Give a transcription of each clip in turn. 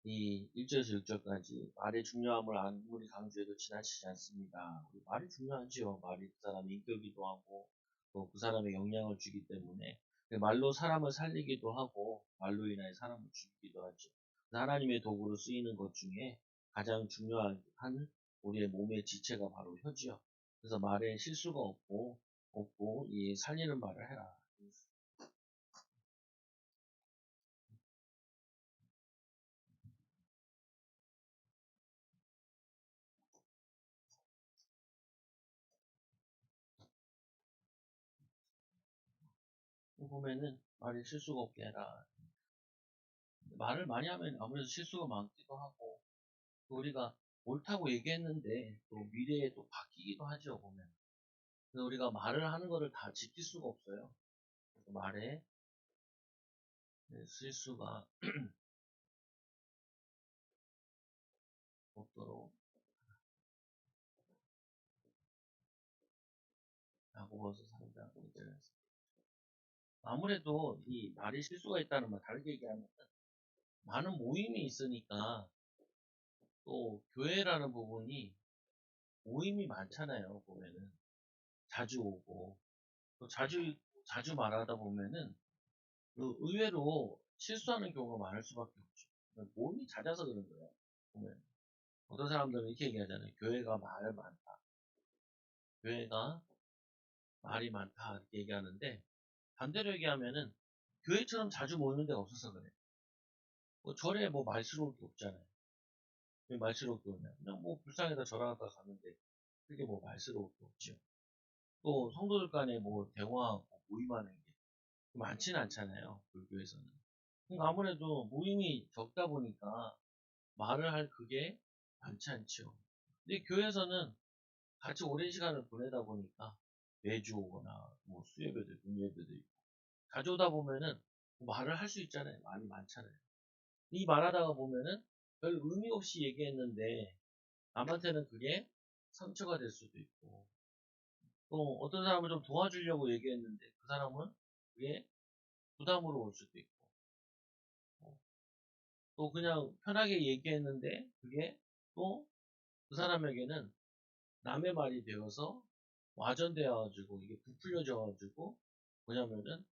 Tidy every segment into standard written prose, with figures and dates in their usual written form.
이 1절에서 6절까지 말의 중요함을 아무리 강조해도 지나치지 않습니다. 말이 중요하지요. 말이 그 사람의 인격이기도 하고 또 그 사람의 영향을 주기 때문에 말로 사람을 살리기도 하고 말로 인하여 사람을 죽이기도 하죠. 하나님의 도구로 쓰이는 것 중에 가장 중요한 우리의 몸의 지체가 바로 혀지요. 그래서 말에 실수가 없고 이 살리는 말을 해라. 보면은 말에 실수가 없게 해라. 말을 많이 하면 아무래도 실수가 많기도 하고 또 우리가 옳다고 얘기했는데 또 미래에 또 바뀌기도 하죠 보면. 그래서 우리가 말을 하는 거를 다 지킬 수가 없어요. 그래서 말에 실수가 없도록 야고보서 3장 1절에서 아무래도 이 말이 실수가 있다는 말 다르게 얘기하면 많은 모임이 있으니까 또 교회라는 부분이 모임이 많잖아요 보면은 자주 오고 또 자주 말하다 보면은 그 의외로 실수하는 경우가 많을 수밖에 없죠. 몸이 잦아서 그런 거예요. 보면 어떤 사람들은 이렇게 얘기하잖아요. 교회가 말 많다. 교회가 말이 많다 이렇게 얘기하는데 반대로 얘기하면은 교회처럼 자주 모이는 데가 없어서 그래. 뭐 절에 뭐 말스러울 게 없잖아요. 왜 말스러울 게 없냐? 그냥 뭐 불쌍해서 절하다 가는데 그게 뭐 말스러울 게 없죠. 또 성도들 간에 뭐 대화하고 모임하는 게 많지는 않잖아요. 불교에서는. 그러니까 아무래도 모임이 적다 보니까 말을 할 그게 많지 않죠. 근데 교회에서는 같이 오랜 시간을 보내다 보니까 매주 오거나 뭐 수요예배도 있고 금요예배도 있고 자주 오다 보면은 말을 할 수 있잖아요. 말이 많잖아요. 이 말하다가 보면은 별 의미 없이 얘기했는데 남한테는 그게 상처가 될 수도 있고 또 어떤 사람을 좀 도와주려고 얘기했는데 그 사람은 그게 부담으로 올 수도 있고 또 그냥 편하게 얘기했는데 그게 또 그 사람에게는 남의 말이 되어서 와전되어가지고 이게 부풀려져가지고 뭐냐면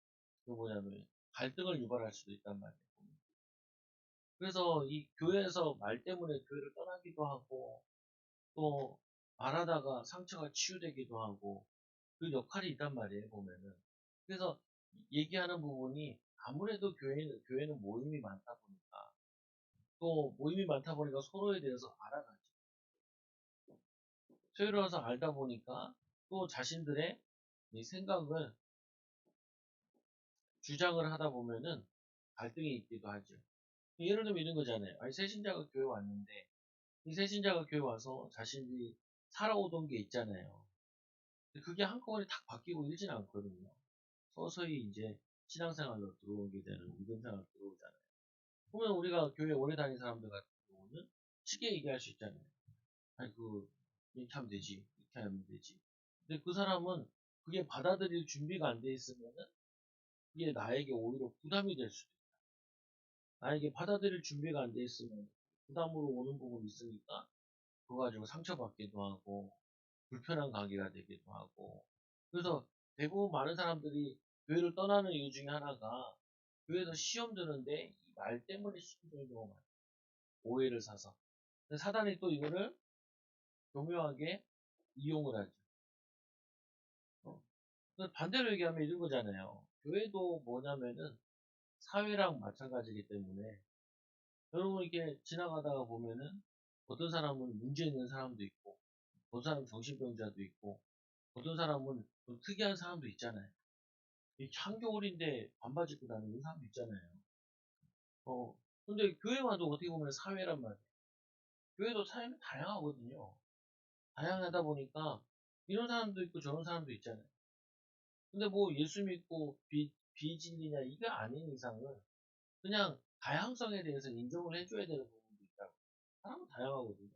갈등을 유발할 수도 있단 말이에요. 그래서 이 교회에서 말 때문에 교회를 떠나기도 하고 또 말하다가 상처가 치유되기도 하고 그 역할이 있단 말이에요 보면은. 그래서 얘기하는 부분이 아무래도 교회는 모임이 많다 보니까 또 모임이 많다 보니까 서로에 대해서 알아가죠. 서로에 대해서 알다 보니까 또 자신들의 이 생각을 주장을 하다 보면은 갈등이 있기도 하죠. 예를 들면 이런 거잖아요. 아니, 새신자가 교회 왔는데, 이 새신자가 교회 와서 자신이 살아오던 게 있잖아요. 근데 그게 한꺼번에 탁 바뀌고 이러진 않거든요. 서서히 이제 신앙생활로 들어오게 되는 믿음생활로 들어오잖아요. 보면 우리가 교회 오래 다닌 사람들 같은 경우는 쉽게 얘기할 수 있잖아요. 아니, 이렇게 하면 되지. 이렇게 하면 되지. 근데 그 사람은 그게 받아들일 준비가 안 돼 있으면은 그게 나에게 오히려 부담이 될 수도 있어요. 나에게 받아들일 준비가 안 돼 있으면 부담으로 오는 부분이 있으니까 그거 가지고 상처받기도 하고 불편한 관계가 되기도 하고 그래서 대부분 많은 사람들이 교회를 떠나는 이유 중에 하나가 교회에서 시험 드는데 이 말 때문에 시험 드는 경우가 많아요. 오해를 사서. 근데 사단이 또 이거를 교묘하게 이용을 하죠. 어. 반대로 얘기하면 이런 거잖아요. 교회도 뭐냐면은 사회랑 마찬가지이기 때문에 여러분 이렇게 지나가다가 보면은 어떤 사람은 문제 있는 사람도 있고 어떤 사람은 정신병자도 있고 어떤 사람은 좀 특이한 사람도 있잖아요. 이 한겨울인데 반바지 입고 다니는 사람도 있잖아요. 근데 교회 와도 어떻게 보면 사회란 말이에요. 교회도 사회는 다양하거든요. 다양하다 보니까 이런 사람도 있고 저런 사람도 있잖아요. 근데 뭐 예수 믿고 비진리냐 이게 아닌 이상은 그냥 다양성에 대해서 인정을 해줘야 되는 부분도 있다고. 사람은 다양하거든요.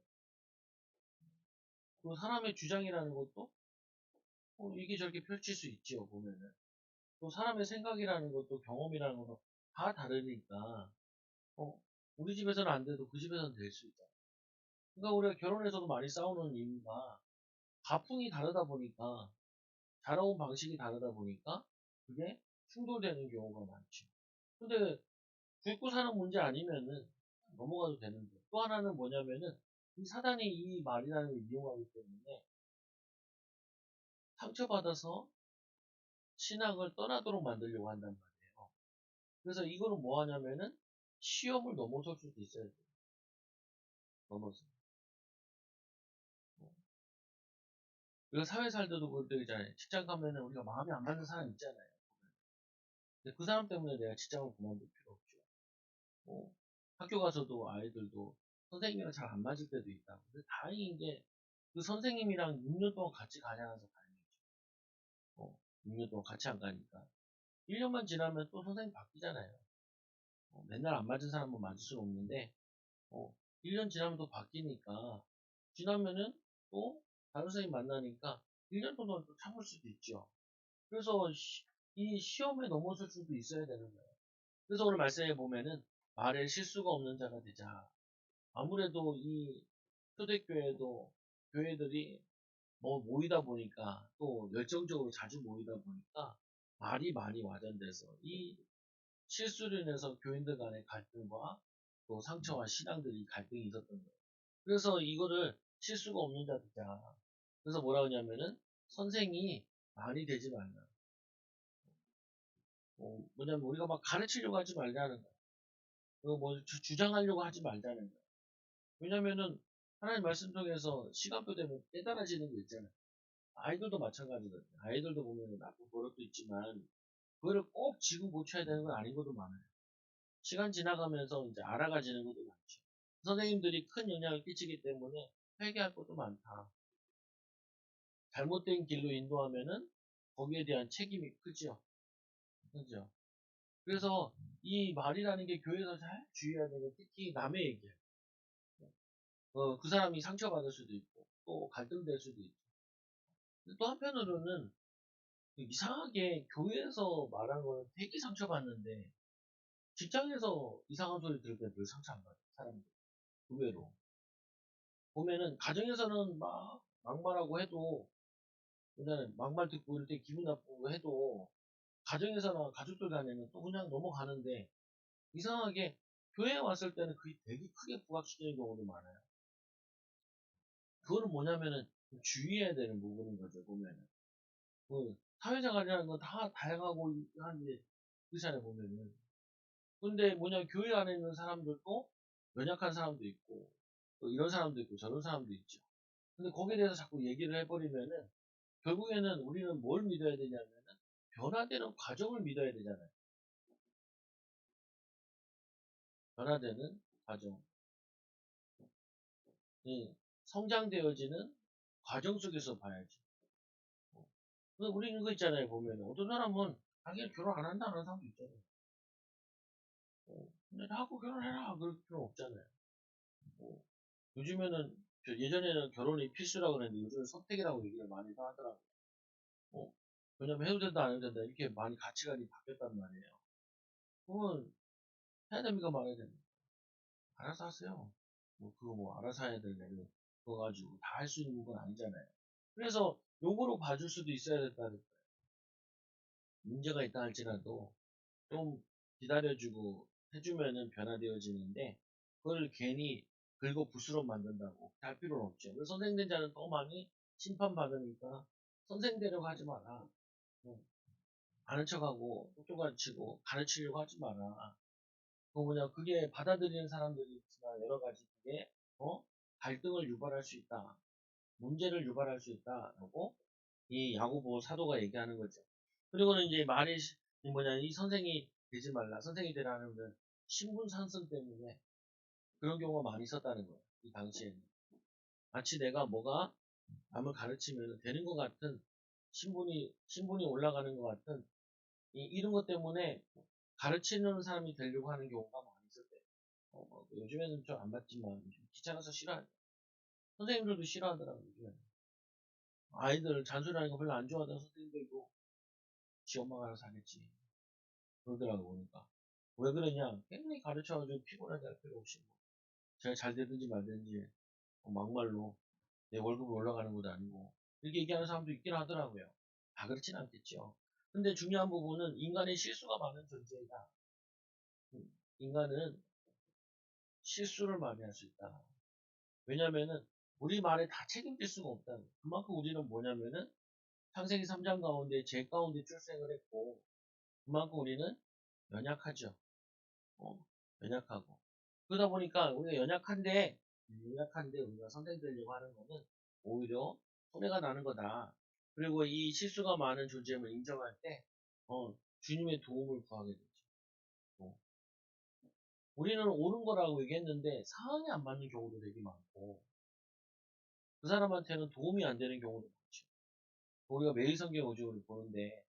그 사람의 주장이라는 것도 이게 저렇게 펼칠 수 있지요, 보면은. 또 사람의 생각이라는 것도 경험이라는 것도 다 다르니까, 우리 집에서는 안 돼도 그 집에서는 될 수 있잖아. 그러니까 우리가 결혼해서도 많이 싸우는 이유가 가풍이 다르다 보니까, 자라온 방식이 다르다 보니까 그게 충돌되는 경우가 많죠. 근데 굶고 사는 문제 아니면은 넘어가도 되는데, 또 하나는 뭐냐면은 이 사단이 이 말이라는 걸 이용하기 때문에 상처받아서 신앙을 떠나도록 만들려고 한단 말이에요. 그래서 이거는 뭐 하냐면은 시험을 넘어설 수도 있어야 돼요. 넘어서. 우리가 사회 살때도 그럴 때 있잖아요. 직장 가면은 우리가 마음이 안 맞는 사람 있잖아요. 근데 그 사람 때문에 내가 직장을 그만둘 필요 없죠. 뭐, 학교 가서도 아이들도 선생님이랑 잘 안 맞을 때도 있다. 근데 다행인 게 그 선생님이랑 6년 동안 같이 가냐서 다행이죠. 6년 동안 같이 안 가니까. 1년만 지나면 또 선생님 바뀌잖아요. 맨날 안 맞은 사람은 맞을 수는 없는데, 어, 1년 지나면 또 바뀌니까, 지나면은 또 다른 선생님 만나니까 1년 동안 또 참을 수도 있죠. 그래서 이 시험에 넘어설 수도 있어야 되는 거예요. 그래서 오늘 말씀해 보면은 말에 실수가 없는 자가 되자. 아무래도 이 초대교회도 교회들이 뭐 모이다 보니까 또 열정적으로 자주 모이다 보니까 말이 많이 와전돼서 이 실수로 인해서 교인들 간의 갈등과 또 상처와 신앙들이 갈등이 있었던 거예요. 그래서 이거를 실수가 없는 자 되자. 그래서 뭐라 하냐면은 선생이 말이 되지 말라. 뭐냐면 우리가 막 가르치려고 하지 말자는 거야. 뭐 주장하려고 하지 말자는 거야. 왜냐면은 하나님 말씀 통해서 시간표 되면 깨달아지는 거 있잖아요. 아이들도 마찬가지거든요. 아이들도 보면 나쁜 버릇도 있지만 그거를 꼭 지금 고쳐야 되는 건 아닌 것도 많아요. 시간 지나가면서 이제 알아가지는 것도 많죠. 선생님들이 큰 영향을 끼치기 때문에 회개할 것도 많다. 잘못된 길로 인도하면은 거기에 대한 책임이 크죠. 그죠? 그래서 이 말이라는 게 교회에서 잘 주의해야 되는 게 특히 남의 얘기예요. 그 사람이 상처받을 수도 있고 또 갈등될 수도 있고. 또 한편으로는 이상하게 교회에서 말한 거는 되게 상처받는데 직장에서 이상한 소리 들을 때 늘 상처 안 받아요. 사람들. 의외로. 보면은 가정에서는 막 막말하고 해도 그냥 막말 듣고 이럴 때 기분 나쁘고 해도 가정에서나 가족들 간에는 또 그냥 넘어가는데 이상하게 교회에 왔을 때는 그게 되게 크게 부각시키는 경우도 많아요. 그거는 뭐냐면은 주의해야 되는 부분인 거죠, 보면은. 사회생활이라는 건 다 다양하고 한데, 그렇잖아요, 보면은. 근데 뭐냐, 교회 안에 있는 사람들도 연약한 사람도 있고, 또 이런 사람도 있고, 저런 사람도 있죠. 근데 거기에 대해서 자꾸 얘기를 해버리면은, 결국에는 우리는 뭘 믿어야 되냐면은, 변화되는 과정을 믿어야 되잖아요. 변화되는 과정. 성장되어지는 과정 속에서 봐야지. 우리 이거 있잖아요, 보면은. 어떤 사람은 자기가 결혼 안 한다는 사람도 있잖아요. 근데 하고 결혼해라. 그럴 필요 없잖아요. 뭐, 요즘에는, 예전에는 결혼이 필수라고 그랬는데 요즘은 선택이라고 얘기를 많이 하더라고요. 어, 왜냐면 해도 된다, 안 해도 된다. 이렇게 많이 가치관이 바뀌었단 말이에요. 그러면 해야 됩니까, 말아야 됩니까? 알아서 하세요. 그거 뭐, 알아서 해야 될 일을 그거 가지고 다 할 수 있는 건 아니잖아요. 그래서 요거로 봐줄 수도 있어야 된다는 거예요. 문제가 있다 할지라도 좀 기다려주고 해주면은 변화되어지는데 그걸 괜히 긁어 부스럼 만든다고 할 필요는 없죠. 그래서 선생된 자는 더 많이 심판받으니까 선생되려고 하지 마라. 아는 척하고 똑똑가르치고 가르치려고 하지 마라. 그게 받아들이는 사람들이 있지만 여러 가지 그게 갈등을 유발할 수 있다. 문제를 유발할 수 있다라고 이 야고보 사도가 얘기하는 거죠. 그리고는 이제 말이 뭐냐, 이 선생이 되지 말라, 선생이 되라는 건 신분 상승 때문에 그런 경우가 많이 있었다는 거예요. 이 당시에는. 마치 내가 뭐가 남을 가르치면 되는 것 같은 신분이 올라가는 것 같은 이런 것 때문에 가르치는 사람이 되려고 하는 경우가 많이 있었대요. 요즘에는 좀 안 받지만 귀찮아서 싫어하죠. 선생님들도 싫어하더라고요, 요즘에는. 아이들 잔소리하는 거 별로 안 좋아하던 선생님들도 지 엄마가 알아서 하겠지. 그러더라고 보니까. 왜 그러냐? 굉장히 가르쳐가지고 피곤하게 할 필요 없이 뭐 제가 잘 되든지 말든지 막말로 내 월급이 올라가는 것도 아니고 이렇게 얘기하는 사람도 있긴 하더라고요. 다 그렇진 않겠죠. 근데 중요한 부분은 인간의 실수가 많은 존재이다. 인간은 실수를 많이 할 수 있다. 왜냐면은 우리 말에 다 책임질 수가 없다. 그만큼 우리는 뭐냐면은 창세기 3장 가운데 죄 가운데 출생을 했고 그만큼 우리는 연약하죠. 어, 연약하고 그러다 보니까 우리가 연약한데 우리가 선택되려고 하는 거는 오히려 손해가 나는 거다. 그리고 이 실수가 많은 존재임을 인정할 때 주님의 도움을 구하게 되죠. 어, 우리는 옳은 거라고 얘기했는데 상황이 안 맞는 경우도 되게 많고 그 사람한테는 도움이 안 되는 경우도 많죠. 우리가 매일 성경 오직을 보는데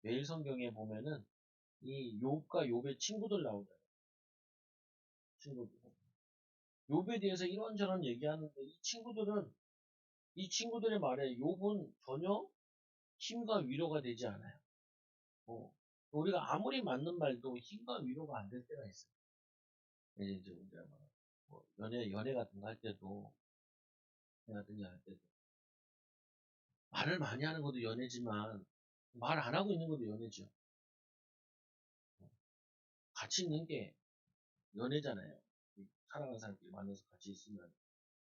매일 성경에 보면은 이 욥과 욥의 친구들 나오잖아요. 친구들. 욥에 대해서 이런저런 얘기하는데 이 친구들의 말에 욥은 전혀 힘과 위로가 되지 않아요. 우리가 아무리 맞는 말도 힘과 위로가 안 될 때가 있어요. 이제 우리가 뭐 연애 같은 거 할 때도 말을 많이 하는 것도 연애지만 말 안 하고 있는 것도 연애죠. 같이 있는 게 연애잖아요. 사랑하는 사람끼리 만나서 같이 있으면.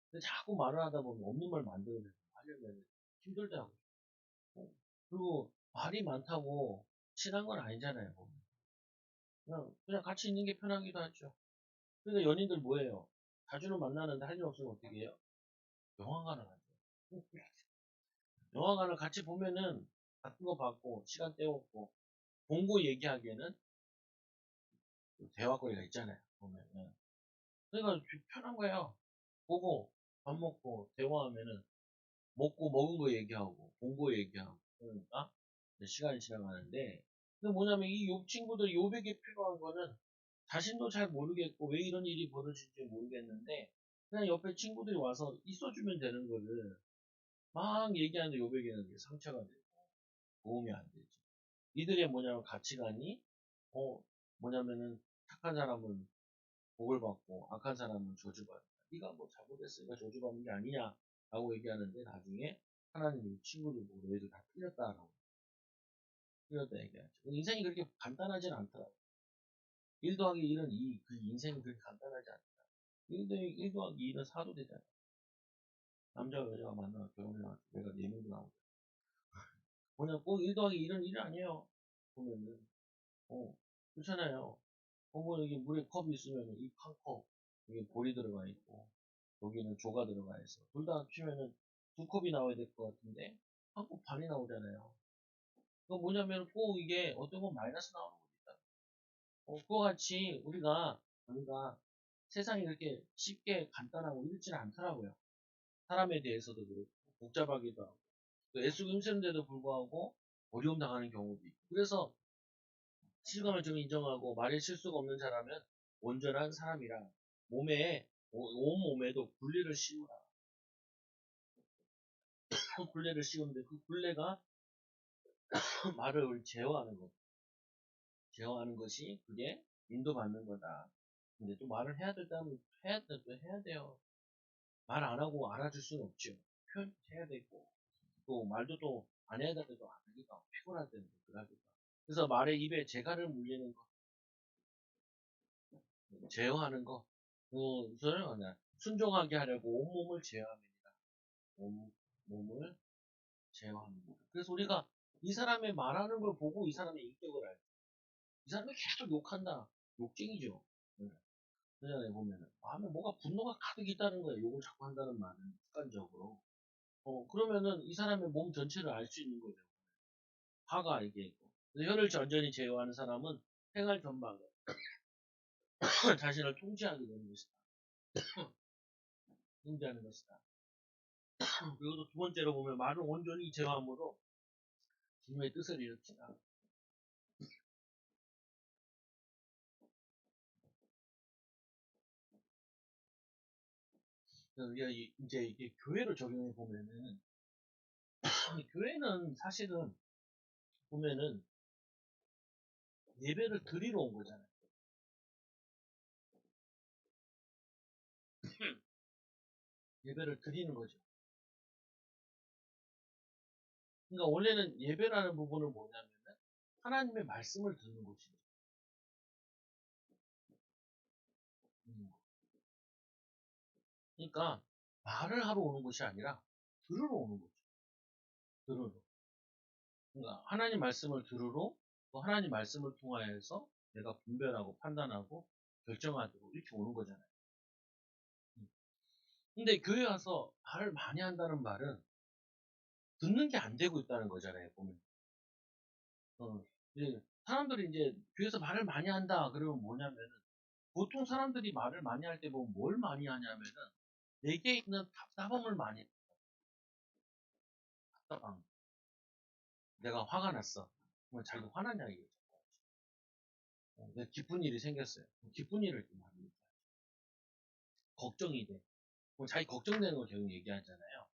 근데 자꾸 말을 하다 보면 없는 말 만들어내고 하려면 힘들더라고요. 그리고 말이 많다고 친한 건 아니잖아요. 보면. 그냥 같이 있는 게 편하기도 하죠. 그러니까 연인들 뭐예요? 자주는 만나는데 할 일 없으면 어떻게 해요? 영화관을 가죠. 영화관을 같이 보면은 같은 거 받고 시간 때웠고 본고 얘기하기에는 대화거리가 있잖아요. 보면은. 그러니까 편한 거예요. 보고 밥 먹고 대화하면은 먹은 거 얘기하고 본 거 얘기하고 그러니까 시간이 지나가는데 근데 뭐냐면 이 욥 친구들 욥에게 필요한 거는 자신도 잘 모르겠고 왜 이런 일이 벌어질지 모르겠는데 그냥 옆에 친구들이 와서 있어주면 되는 거를 막 얘기하는데 욥에게는 그게 상처가 되고 도움이 안 되지. 이들의 뭐냐면 가치관이 어 뭐냐면은 착한 사람은 복을 받고 악한 사람은 저주받는다. 네가 뭐 잘못했으니까 저주받는 게 아니냐 라고 얘기하는데 나중에 하나님이 친구들 보고 너희들 다 틀렸다 얘기하죠. 인생이 그렇게 간단하진 않더라고. 1 더하기 1은 2, 그 인생이 그렇게 간단하지 않다. 1 더하기 2는 4도 되잖아. 남자와 여자가 만나 결혼해가지고 내가 4명도 나오고. 뭐냐, 꼭 1 더하기 1은 1 아니에요. 보면은. 그렇잖아요. 뭐 여기 물에 컵이 있으면 이 한 컵, 여기 볼이 들어가 있고, 여기는 조가 들어가 있어. 둘 다 합치면은 2컵이 나와야 될 것 같은데, 한 컵 반이 나오잖아요. 그거 뭐냐면 꼭 이게 어떤 건 마이너스 나오는 것도 있다. 그거 같이 우리가 세상이 그렇게 쉽게 간단하고 이렇지는 않더라고요. 사람에 대해서도 그렇고, 복잡하기도 하고, 또 애쓰고 힘쓰는데도 불구하고 어려움 당하는 경우도 있고. 그래서 실감을 좀 인정하고 말에 실수가 없는 사람은 온전한 사람이라 온 몸에도 굴레를 씌우라. 그 굴레를 씌우는데 그 굴레가 말을 제어하는 것. 제어하는 것이 그게 인도받는 거다. 근데 또 말을 해야 될 때는 해야 돼요. 말 안 하고 알아줄 수는 없죠. 표현해야 되고 또 말도 또 안 해야 되도 안 하기가 피곤할 때는 그러니까. 그래서 말에 입에 재갈을 물리는 거, 제어하는 거, 그것을 순종하게 하려고 온몸을 제어합니다. 온몸을 제어합니다. 그래서 우리가 이 사람의 말하는 걸 보고 이 사람의 인격을 알죠. 이 사람이 계속 욕한다. 욕쟁이죠. 네. 그전에 보면은 마음에 뭐가 분노가 가득 있다는 거예요. 욕을 자꾸 한다는 말은 습관적으로. 그러면은 이 사람의 몸 전체를 알 수 있는 거죠. 화가 이게 있고. 혀를 완전히 제어하는 사람은 생활 전반을 자신을 통제하게 되는 것이다. 통제하는 것이다. 그리고 또 두 번째로 보면 말을 온전히 제어함으로 주님의 뜻을 이루치다. 이제 이게 교회로 적용해 보면은 교회는 사실은 보면은 예배를 드리러 온 거잖아요. 예배를 드리는 거죠. 그러니까 원래는 예배라는 부분은 뭐냐면은 하나님의 말씀을 듣는 곳이죠. 그러니까 말을 하러 오는 곳이 아니라 들으러 오는 거죠. 들으러. 그러니까 하나님 말씀을 들으러 또 하나님 말씀을 통하여서 내가 분별하고 판단하고 결정하고 이렇게 오는 거잖아요. 근데 교회 와서 말을 많이 한다는 말은 듣는 게 안 되고 있다는 거잖아요, 보면. 이제 사람들이 이제 교회에서 말을 많이 한다 그러면 뭐냐면은 보통 사람들이 말을 많이 할 때 보면 뭘 많이 하냐면은 내게 있는 답답함을 많이 해요. 답답함. 내가 화가 났어. 그러면 자기가 화났냐 이거죠. 내가 기쁜 일이 생겼어요. 기쁜 일을 좀 많이 얘기하죠. 걱정이 돼. 그럼 자기 걱정되는 걸 계속 얘기하잖아요.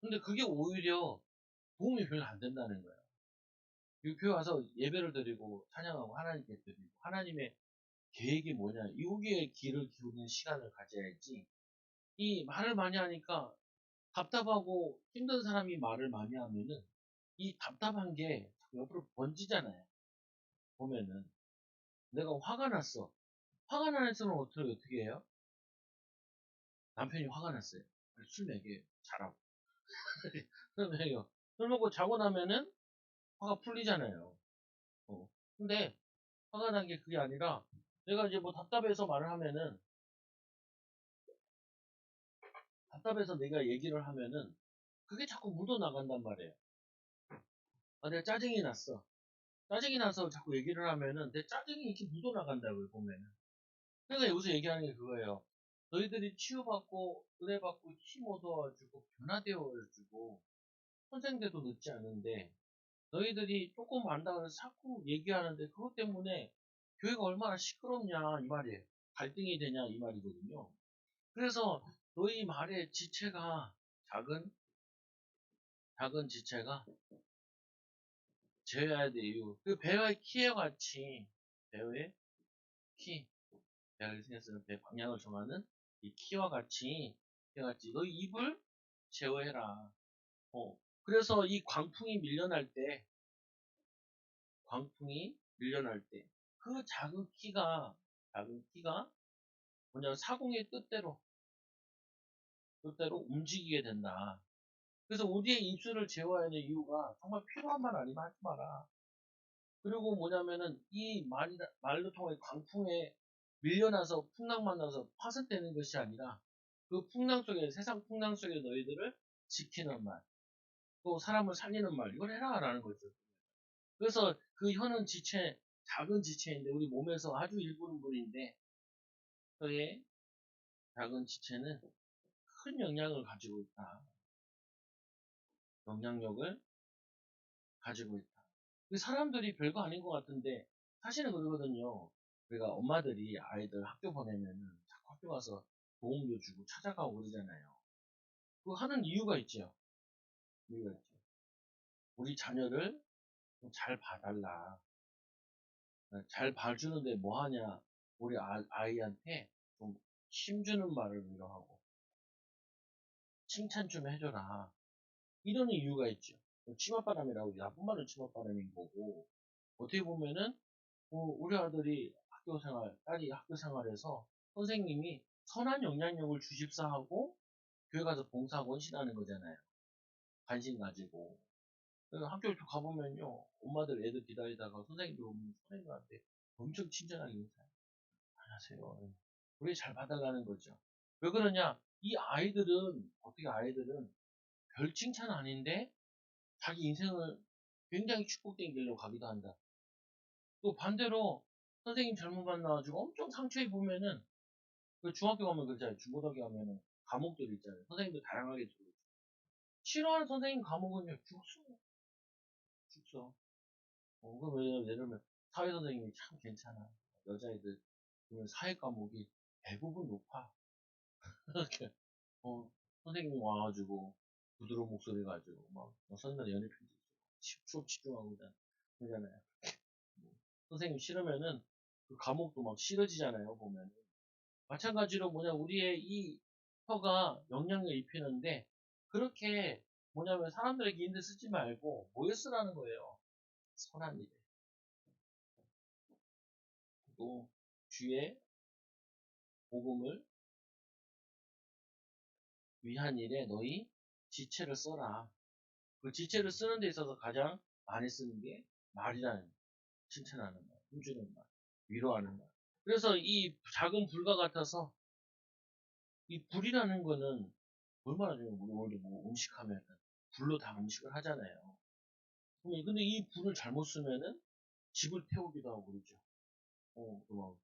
근데 그게 오히려 도움이 별로 안 된다는 거예요. 이 교회 와서 예배를 드리고 찬양하고 하나님께 드리고 하나님의 계획이 뭐냐 여기에 귀를 기울이는 시간을 가져야지 이 말을 많이 하니까 답답하고 힘든 사람이 말을 많이 하면은 이 답답한 게 옆으로 번지잖아요. 보면은 내가 화가 났어. 화가 나는 사람은 어떻게 해요? 남편이 화가 났어요. 술 먹여요. 자라고. 술 먹여요. 술 먹고 자고 나면은 화가 풀리잖아요. 어. 근데 화가 난 게 그게 아니라 내가 이제 뭐 답답해서 말을 하면은 답답해서 내가 얘기를 하면은 그게 자꾸 묻어나간단 말이에요. 아, 내가 짜증이 났어. 짜증이 나서 자꾸 얘기를 하면은 내 짜증이 이렇게 묻어나간다고요, 보면은. 그러니까 여기서 얘기하는 게 그거예요. 너희들이 치유받고, 은혜받고, 힘 얻어가지고, 변화되어가지고, 선생대도 늦지 않은데, 너희들이 조금 안다고 해서 자꾸 얘기하는데, 그것 때문에 교회가 얼마나 시끄럽냐, 이 말이에요. 갈등이 되냐, 이 말이거든요. 그래서 너희 말의 지체가, 작은, 작은 지체가 제어해야 돼, 이유. 그 배의 키에 같이, 배의 키, 배가 생겼으면 배 방향을 정하는 이 키와 같이, 해같이, 너 입을 제어해라. 그래서 이 광풍이 밀려날 때, 그 작은 키가 뭐냐, 사공의 뜻대로 움직이게 된다. 그래서 우리의 입술을 제어해야 하는 이유가 정말 필요한 말 아니면 하지 마라. 그리고 뭐냐면은 이 말로 통해 광풍에 밀려나서 풍랑만 나서 파손되는 것이 아니라 그 풍랑 속에, 세상 풍랑 속에 너희들을 지키는 말, 또 사람을 살리는 말, 이걸 해라라는 거죠. 그래서 그 혀는 작은 지체인데 우리 몸에서 아주 일부분인데 혀의 작은 지체는 큰 영향을 가지고 있다. 영향력을 가지고 있다. 그 사람들이 별거 아닌 것 같은데 사실은 그러거든요. 우리가 엄마들이 아이들 학교 보내면은 자꾸 학교 가서 도움도 주고 찾아가고 그러잖아요. 그거 하는 이유가 있죠. 이유가 있죠. 우리 자녀를 좀 잘 봐달라. 잘 봐주는데 뭐 하냐. 우리 아이한테 좀 힘주는 말을 위로하고 칭찬 좀 해줘라. 이런 이유가 있죠. 치맛바람이라고 나쁜 말은 치맛바람인 거고 어떻게 보면은 우리 아들이 딸이 학교 생활에서 선생님이 선한 영향력을 주십사 하고 교회 가서 봉사하고 헌신하는 거잖아요. 관심 가지고. 그래서 학교를 좀 가보면요. 엄마들 애들 기다리다가 선생님들 오면 선생님한테 엄청 친절하게 인사해요. 안녕하세요. 우리 잘 봐달라는 거죠. 왜 그러냐? 아이들은 별 칭찬 아닌데 자기 인생을 굉장히 축복된 길로 가기도 한다. 또 반대로 선생님 잘못 만나가지고 엄청 상처 입으면은 그 중학교 가면 그렇잖아요. 중고등학교 가면은 과목들이 있잖아요. 선생님들 다양하게 들어오죠. 싫어하는 선생님 과목은요, 죽서. 그럼 예를 들면 사회 선생님이 참 괜찮아. 여자애들 그러면 사회 과목이 대부분 높아. 이렇게 선생님이 와가지고 부드러운 목소리 가지고 막 선생님한테 연애 편지 수업 집중하고 그러잖아요. 선생님 싫으면은 그 과목도 막 싫어지잖아요, 보면. 마찬가지로 우리의 이 혀가 영향을 입히는데, 그렇게 사람들에게 인데 쓰지 말고 뭐에 쓰라는 거예요. 선한 일에. 또 주의 복음을 위한 일에 너희 지체를 써라. 그 지체를 쓰는 데 있어서 가장 많이 쓰는 게 말이라는 거. 칭찬하는 말, 힘주는 말, 위로하는 말. 그래서 이 작은 불과 같아서 이 불이라는 거는 얼마나 중요해요. 우리 오늘도 음식하면 불로 다 음식을 하잖아요. 근데 이 불을 잘못 쓰면은 집을 태우기도 하고 그러죠. 막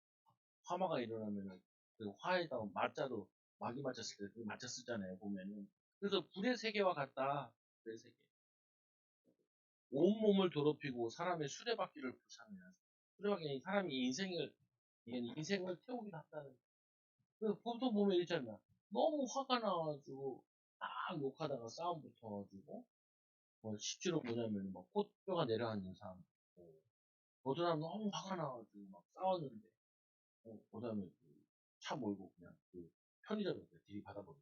화마가 일어나면은 그 화에다가 맞자도 막이 맞았을 때 그 맞아 쓰잖아요. 보면은. 그래서 불의 세계와 같다. 불의 세계. 온몸을 더럽히고 사람의 수레바퀴를 부사면 수레바퀴는 사람이 인생을 태우기도 한다는. 그 보통 보면 있잖아. 너무 화가 나가지고 막 욕하다가 싸움 붙어가지고 실제로 뭐냐면 막 꽃뼈가 내려앉는 사람 있고 어떤 사람 너무 화가 나가지고 막 싸웠는데 그다음에 차 몰고 그냥 그 편의점에 들이받아버리고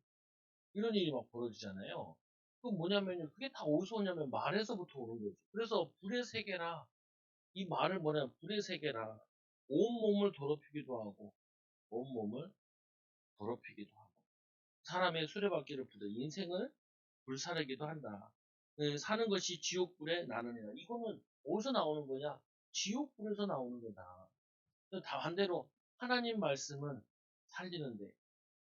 이런 일이 막 벌어지잖아요. 그건 뭐냐면요. 그게 다 어디서 오냐면 말에서부터 오는 거죠. 그래서 불의 세계라 이 말을 불의 세계라 온몸을 더럽히기도 하고 온몸을 더럽히기도 하고 사람의 수레바퀴를 부대 인생을 불사르기도 한다. 사는 것이 지옥불에 나누니라. 이거는 어디서 나오는 거냐? 지옥불에서 나오는 거다. 다 반대로 하나님 말씀은 살리는데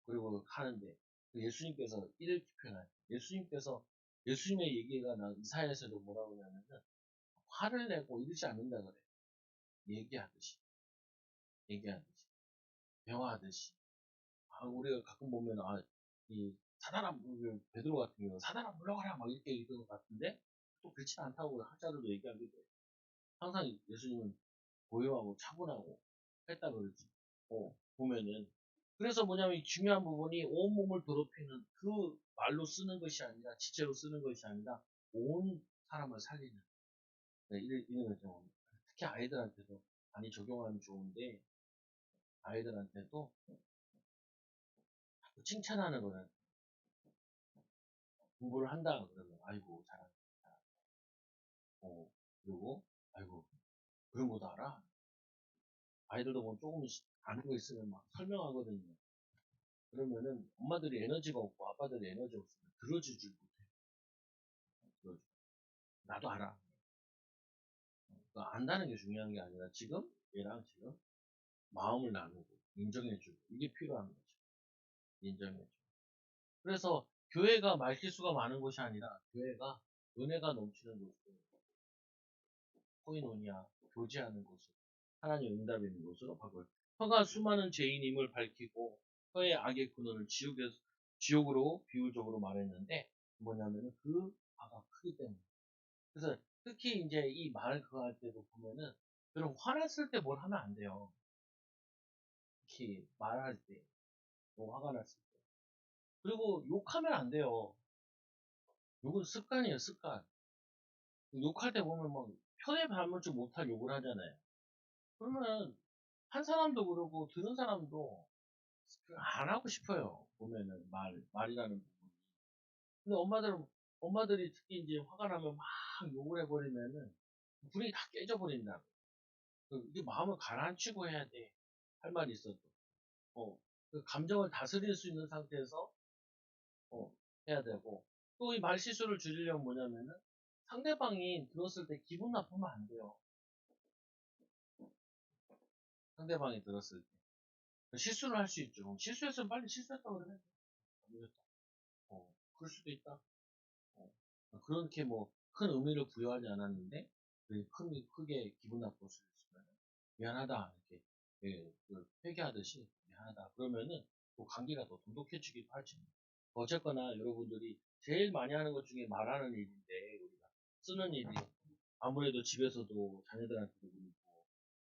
그리고 하는데 예수님께서 이렇게 표현해요. 예수님의 얘기가 나 이사야에서도 뭐라고 하냐면은 화를 내고 이러지 않는다 그래. 얘기하듯이 얘기하듯이 대화하듯이 우리가 가끔 보면 이 사단아 베드로 같은 경우 사단아 물러가라 막 이렇게 얘기하는 것 같은데 또 그렇지 않다고 학자들도 얘기하기도 해요. 항상 예수님은 고요하고 차분하고 했다 그러지. 보면은. 그래서 뭐냐면 중요한 부분이 온몸을 더럽히는 그 말로 쓰는 것이 아니라, 지체로 쓰는 것이 아니라, 온 사람을 살리는. 네, 이런 거죠. 특히 아이들한테도 많이 적용하면 좋은데, 아이들한테도 칭찬하는 거는 공부를 한다 그러면, 아이고, 잘한다. 그리고, 아이고, 그런 것도 알아? 아이들도 뭐 조금씩 아는 거 있으면 막 설명하거든요. 그러면은 엄마들이 에너지가 없고 아빠들이 에너지가 없으면 들어주질 못해. 들어줘. 나도 알아. 그러니까 안다는 게 중요한 게 아니라 지금 얘랑 지금 마음을 나누고 인정해주고 이게 필요한 거죠. 인정해주고. 그래서 교회가 말실수가 많은 곳이 아니라 교회가 은혜가 넘치는 곳으로 코이노니아 교제하는 곳으로 하나님 응답이 있는 곳으로 바꿔요. 혀가 수많은 죄인임을 밝히고 혀의 악의 근원을 지옥으로 비유적으로 말했는데 뭐냐면은 그 바가 크기 때문에. 그래서 특히 이제 이 말 그거 할 때도 보면은 여러분 화났을 때 뭘 하면 안 돼요. 특히 말할 때, 뭐 화가 났을 때. 그리고 욕하면 안 돼요. 욕은 습관이에요, 습관. 욕할 때 보면 막 편에 발맞지 못할 욕을 하잖아요. 그러면 한 사람도 그러고 들은 사람도 안 하고 싶어요. 보면은 말이라는 부분이. 근데 엄마들이 특히 이제 화가 나면 막 욕을 해버리면은 분위기 다 깨져버린다. 이게 마음을 가라앉히고 해야 돼. 할 말이 있어도. 그 감정을 다스릴 수 있는 상태에서 어, 해야 되고 또 이 말실수를 줄이려면 뭐냐면은 상대방이 들었을 때 기분 나쁘면 안 돼요. 상대방이 들었을 때 실수를 할 수 있죠. 실수했으면 빨리 실수했다고 그래. 잘못했다. 그럴 수도 있다. 어, 그렇게 뭐 큰 의미를 부여하지 않았는데 크게 기분 나쁠 수 있으면 미안하다 이렇게 회개하듯이 미안하다 그러면은 또 관계가 더 돈독해지기도 하지. 어쨌거나 여러분들이 제일 많이 하는 것 중에 말하는 일인데 우리가 쓰는 일이 아무래도 집에서도 자녀들한테도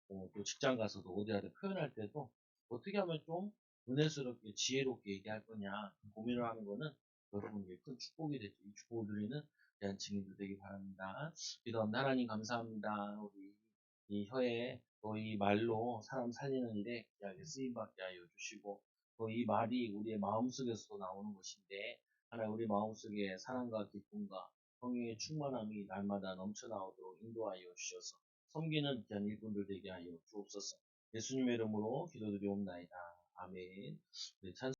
그렇고 또 직장 가서도 어디하든 표현할 때도 어떻게 하면 좀 은혜스럽게 지혜롭게 얘기할 거냐 고민을 하는 거는 여러분에게 큰 축복이 되죠. 이 축복을 누리는 대한 증인들 되기 바랍니다. 기도합니다. 하나님 감사합니다. 우리 이 혀에 또 이 말로 사람 살리는 일에 귀하게 쓰임받게 하여 주시고, 또 이 말이 우리의 마음속에서도 나오는 것인데, 하나님 우리 마음속에 사랑과 기쁨과 성령의 충만함이 날마다 넘쳐나오도록 인도하여 주셔서 섬기는 귀한 일꾼들 되게 하여 주옵소서. 예수님의 이름으로 기도드리옵나이다. 아멘. 네, 찬